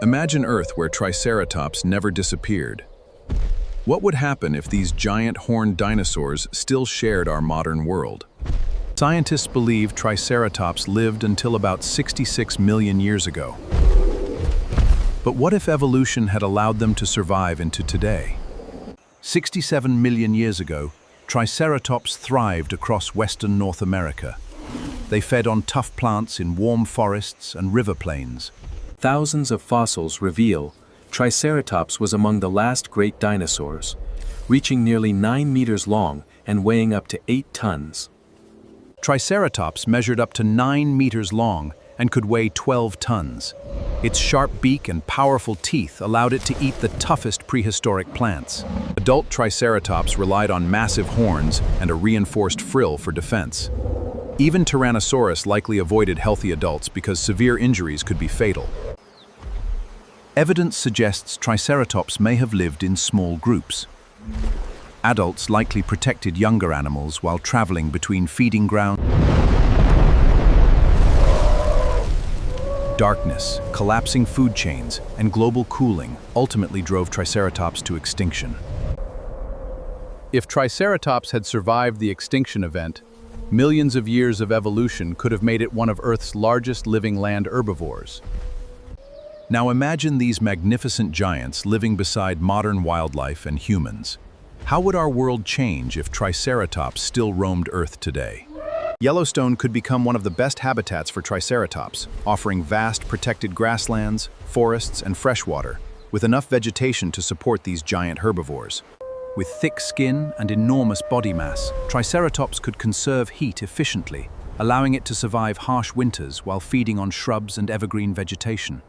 Imagine Earth where Triceratops never disappeared. What would happen if these giant horned dinosaurs still shared our modern world? Scientists believe Triceratops lived until about 66 million years ago. But what if evolution had allowed them to survive into today? 67 million years ago, Triceratops thrived across western North America. They fed on tough plants in warm forests and river plains. Thousands of fossils reveal Triceratops was among the last great dinosaurs, reaching nearly 9 meters long and weighing up to 8 tons. Triceratops measured up to 9 meters long and could weigh 12 tons. Its sharp beak and powerful teeth allowed it to eat the toughest prehistoric plants. Adult Triceratops relied on massive horns and a reinforced frill for defense. Even Tyrannosaurus likely avoided healthy adults because severe injuries could be fatal. Evidence suggests Triceratops may have lived in small groups. Adults likely protected younger animals while traveling between feeding grounds. Darkness, collapsing food chains, and global cooling ultimately drove Triceratops to extinction. If Triceratops had survived the extinction event, millions of years of evolution could have made it one of Earth's largest living land herbivores. Now imagine these magnificent giants living beside modern wildlife and humans. How would our world change if Triceratops still roamed Earth today? Yellowstone could become one of the best habitats for Triceratops, offering vast protected grasslands, forests, and freshwater, with enough vegetation to support these giant herbivores. With thick skin and enormous body mass, Triceratops could conserve heat efficiently, allowing it to survive harsh winters while feeding on shrubs and evergreen vegetation.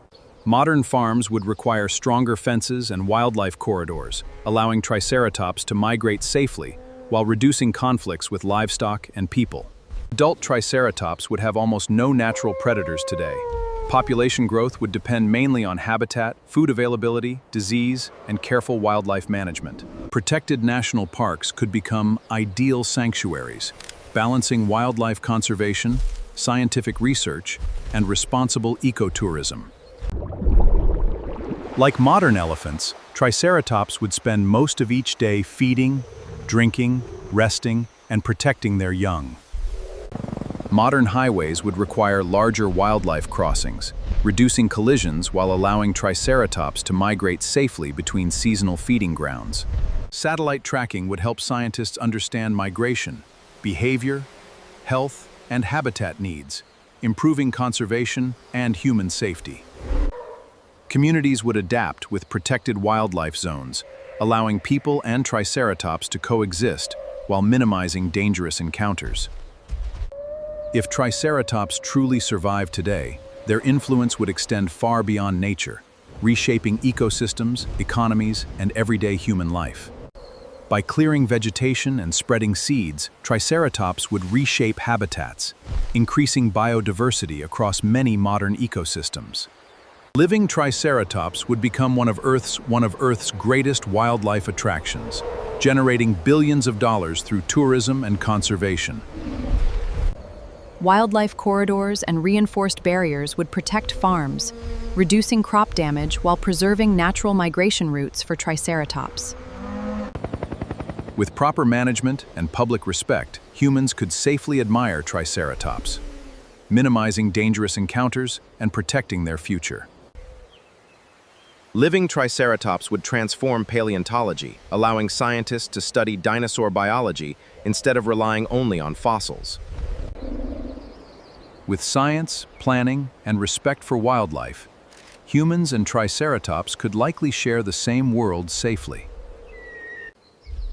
Modern farms would require stronger fences and wildlife corridors, allowing Triceratops to migrate safely while reducing conflicts with livestock and people. Adult Triceratops would have almost no natural predators today. Population growth would depend mainly on habitat, food availability, disease, and careful wildlife management. Protected national parks could become ideal sanctuaries, balancing wildlife conservation, scientific research, and responsible ecotourism. Like modern elephants, Triceratops would spend most of each day feeding, drinking, resting, and protecting their young. Modern highways would require larger wildlife crossings, reducing collisions while allowing Triceratops to migrate safely between seasonal feeding grounds. Satellite tracking would help scientists understand migration, behavior, health, and habitat needs, improving conservation and human safety. Communities would adapt with protected wildlife zones, allowing people and Triceratops to coexist while minimizing dangerous encounters. If Triceratops truly survived today, their influence would extend far beyond nature, reshaping ecosystems, economies, and everyday human life. By clearing vegetation and spreading seeds, Triceratops would reshape habitats, increasing biodiversity across many modern ecosystems. Living Triceratops would become one of Earth's greatest wildlife attractions, generating billions of dollars through tourism and conservation. Wildlife corridors and reinforced barriers would protect farms, reducing crop damage while preserving natural migration routes for Triceratops. With proper management and public respect, humans could safely admire Triceratops, minimizing dangerous encounters and protecting their future. Living Triceratops would transform paleontology, allowing scientists to study dinosaur biology instead of relying only on fossils. With science, planning, and respect for wildlife, humans and Triceratops could likely share the same world safely.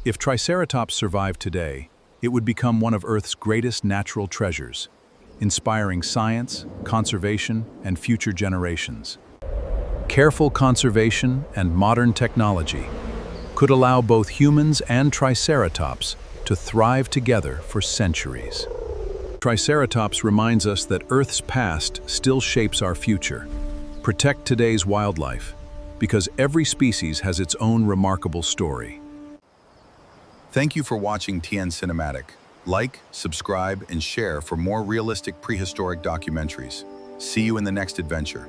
If Triceratops survived today, it would become one of Earth's greatest natural treasures, inspiring science, conservation, and future generations. Careful conservation and modern technology could allow both humans and Triceratops to thrive together for centuries. Triceratops reminds us that Earth's past still shapes our future. Protect today's wildlife, because every species has its own remarkable story. Thank you for watching TN Cinematic. Like, subscribe, and share for more realistic prehistoric documentaries. See you in the next adventure.